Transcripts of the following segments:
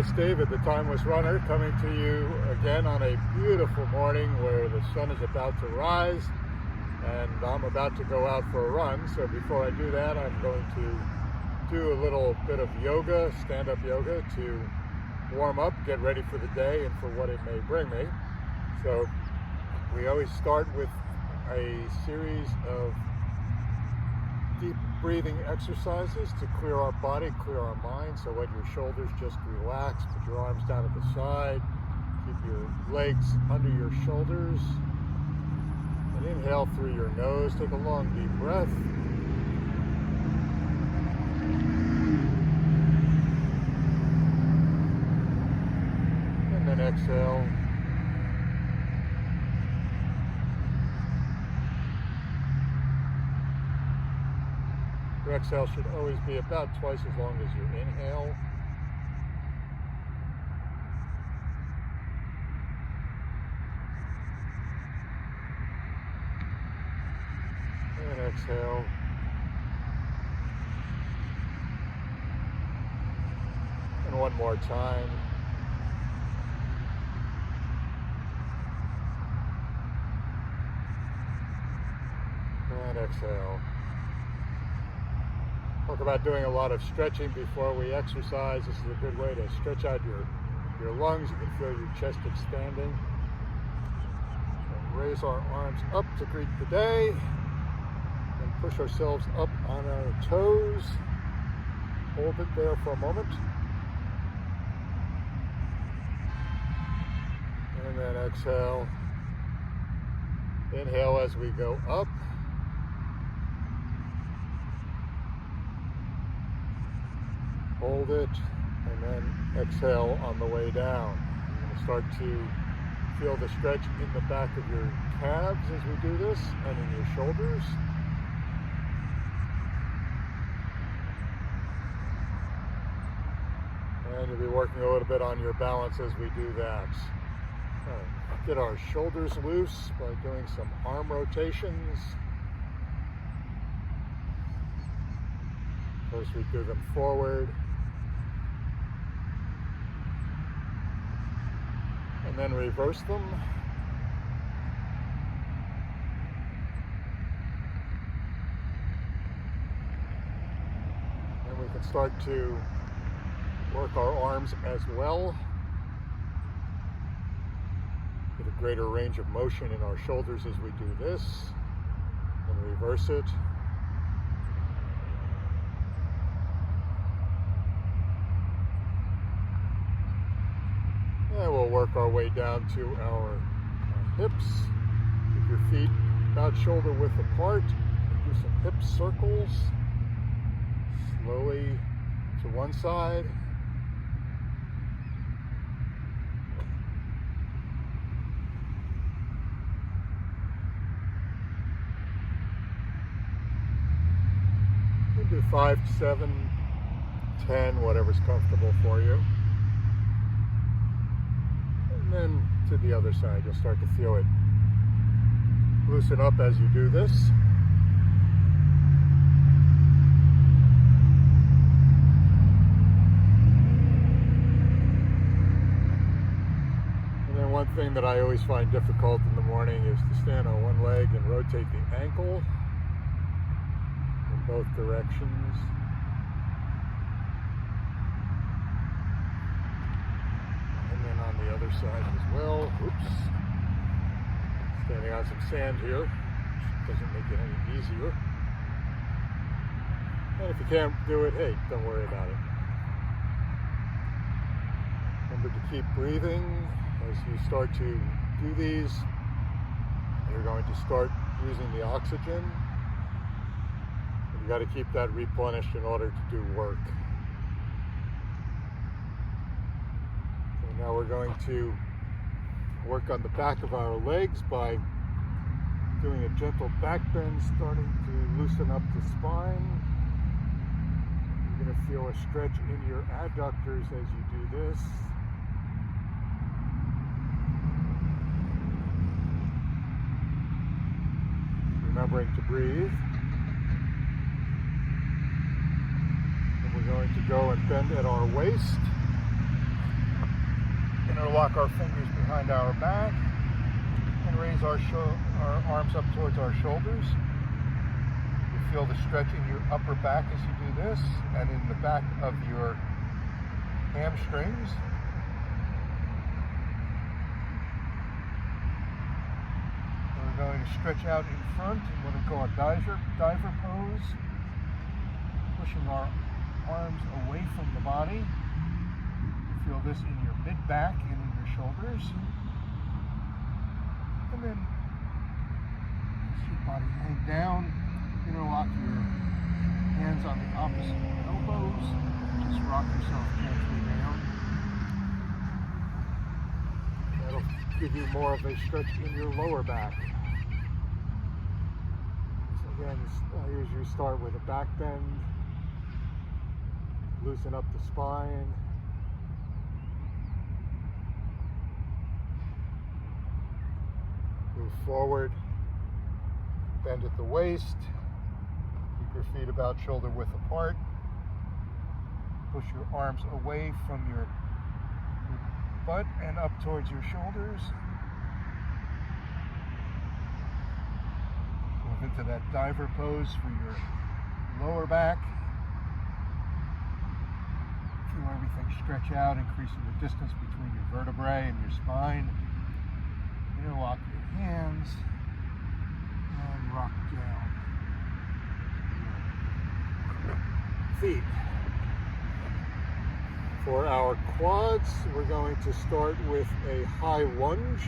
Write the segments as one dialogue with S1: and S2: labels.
S1: it's David, the Timeless Runner, coming to you again on a beautiful morning where the sun is about to rise and I'm about to go out for a run. So before I do that, I'm going to do a little bit of yoga, stand-up yoga, to warm up, get ready for the day and for what it may bring me. So we always start with a series of deep breathing exercises to clear our body, clear our mind. So let your shoulders just relax, put your arms down at the side, keep your legs under your shoulders, and inhale through your nose. Take a long deep breath. And then exhale. Your exhale should always be about twice as long as your inhale. And exhale. And one more time. And exhale. Talk about doing a lot of stretching before we exercise. This is a good way to stretch out your lungs. You can feel your chest expanding. And raise our arms up to greet the day. And push ourselves up on our toes. Hold it there for a moment. And then exhale. Inhale as we go up. Hold it, and then exhale on the way down. You're going to start to feel the stretch in the back of your calves as we do this, and in your shoulders. And you'll be working a little bit on your balance as we do that. Get our shoulders loose by doing some arm rotations. First we do them forward. And then reverse them. And we can start to work our arms as well. Get a greater range of motion in our shoulders as we do this. And reverse it. And we'll work our way down to our hips. Keep your feet about shoulder width apart. Do some hip circles. Slowly to one side. You can do 5, 7, 10, whatever's comfortable for you. And then to the other side, you'll start to feel it loosen up as you do this. And then one thing that I always find difficult in the morning is to stand on one leg and rotate the ankle in both directions. On the other side as well. Oops. Standing on some sand here, which doesn't make it any easier. And if you can't do it, hey, don't worry about it. Remember to keep breathing as you start to do these. You're going to start using the oxygen. And you got to keep that replenished in order to do work. Now we're going to work on the back of our legs by doing a gentle back bend, starting to loosen up the spine. You're going to feel a stretch in your adductors as you do this. Remembering to breathe. And we're going to go and bend at our waist. Interlock our fingers behind our back and raise our arms up towards our shoulders. You feel the stretch in your upper back as you do this, and in the back of your hamstrings. We're going to stretch out in front in what we call a diver pose, pushing our arms away from the body. You feel this in your mid-back and in your shoulders. And then as your body hang down, interlock your hands on the opposite elbows. Just rock yourself gently down. That'll give you more of a stretch in your lower back. So again, I usually start with a back bend. Loosen up the spine. Move forward. Bend at the waist. Keep your feet about shoulder width apart. Push your arms away from your butt and up towards your shoulders. Move into that diver pose for your lower back. Feel everything stretch out, increasing the distance between your vertebrae and your spine. Interlock your hands and rock down your feet. For our quads, we're going to start with a high lunge,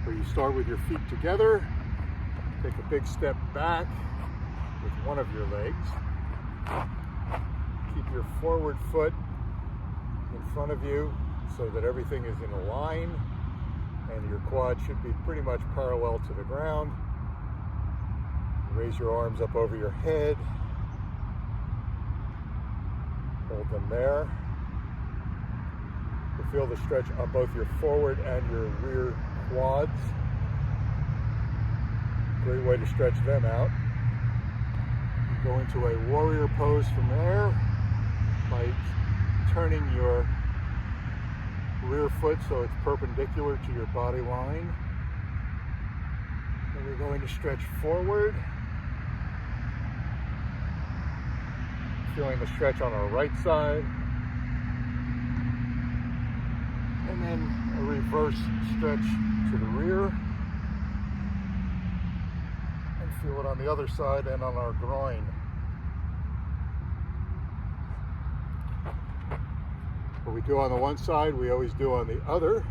S1: where you start with your feet together, take a big step back with one of your legs, keep your forward foot in front of you so that everything is in a line, and your quad should be pretty much parallel to the ground. Raise your arms up over your head. Hold them there. You feel the stretch on both your forward and your rear quads. Great way to stretch them out. Go into a warrior pose from there by turning your rear foot so it's perpendicular to your body line. Then we're going to stretch forward. Feeling the stretch on our right side. And then a reverse stretch to the rear. And feel it on the other side and on our groin. What we do on the one side, we always do on the other.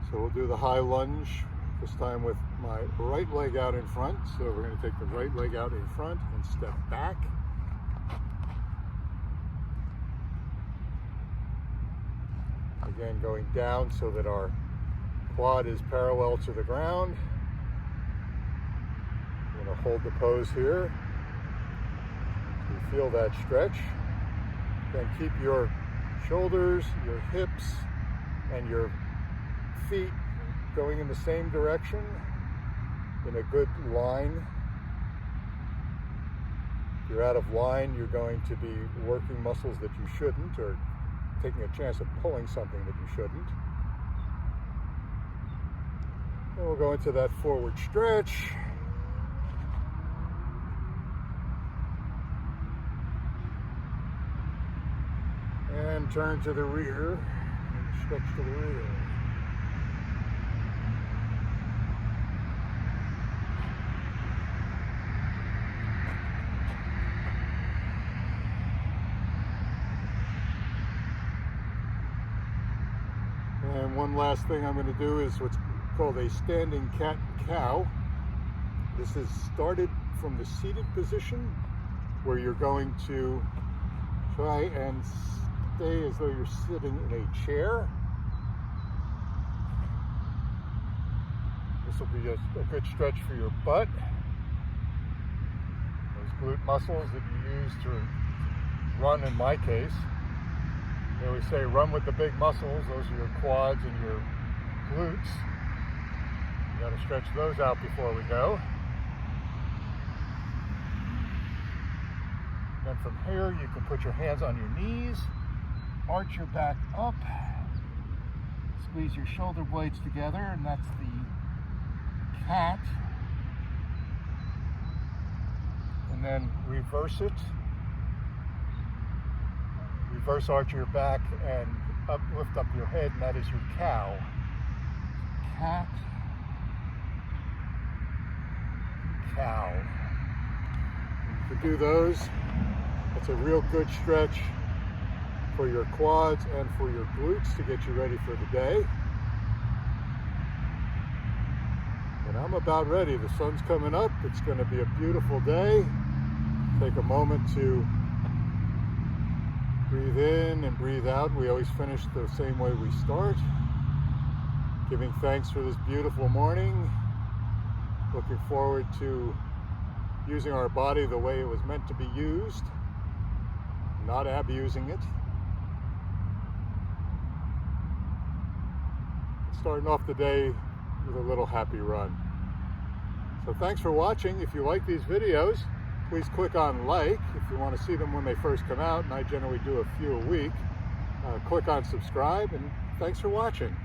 S1: So we'll do the high lunge, this time with my right leg out in front. So we're going to take the right leg out in front and step back. Again, going down so that our quad is parallel to the ground. We're going to hold the pose here. So you feel that stretch. Then keep your shoulders, your hips, and your feet going in the same direction in a good line. If you're out of line, you're going to be working muscles that you shouldn't, or taking a chance of pulling something that you shouldn't. Then we'll go into that forward stretch. And turn to the rear and stretch to the rear. And one last thing I'm going to do is what's called a standing cat and cow. This is started from the seated position, where you're going to try and stay as though you're sitting in a chair. This will be a good stretch for your butt. Those glute muscles that you use to run, in my case. They always say run with the big muscles. Those are your quads and your glutes. You got to stretch those out before we go. Then from here, you can put your hands on your knees arch your back up, squeeze your shoulder blades together, and that's the cat. And then reverse it. Reverse arch your back and lift up your head, and that is your cow. Cat, cow. If you do those, that's a real good stretch for your quads and for your glutes to get you ready for the day. And I'm about ready. The sun's coming up. It's going to be a beautiful day. Take a moment to breathe in and breathe out. We always finish the same way we start. Giving thanks for this beautiful morning. Looking forward to using our body the way it was meant to be used, not abusing it. Starting off the day with a little happy run. So thanks for watching. If you like these videos, please click on like if you want to see them when they first come out, and I generally do a few a week. Click on subscribe, and thanks for watching.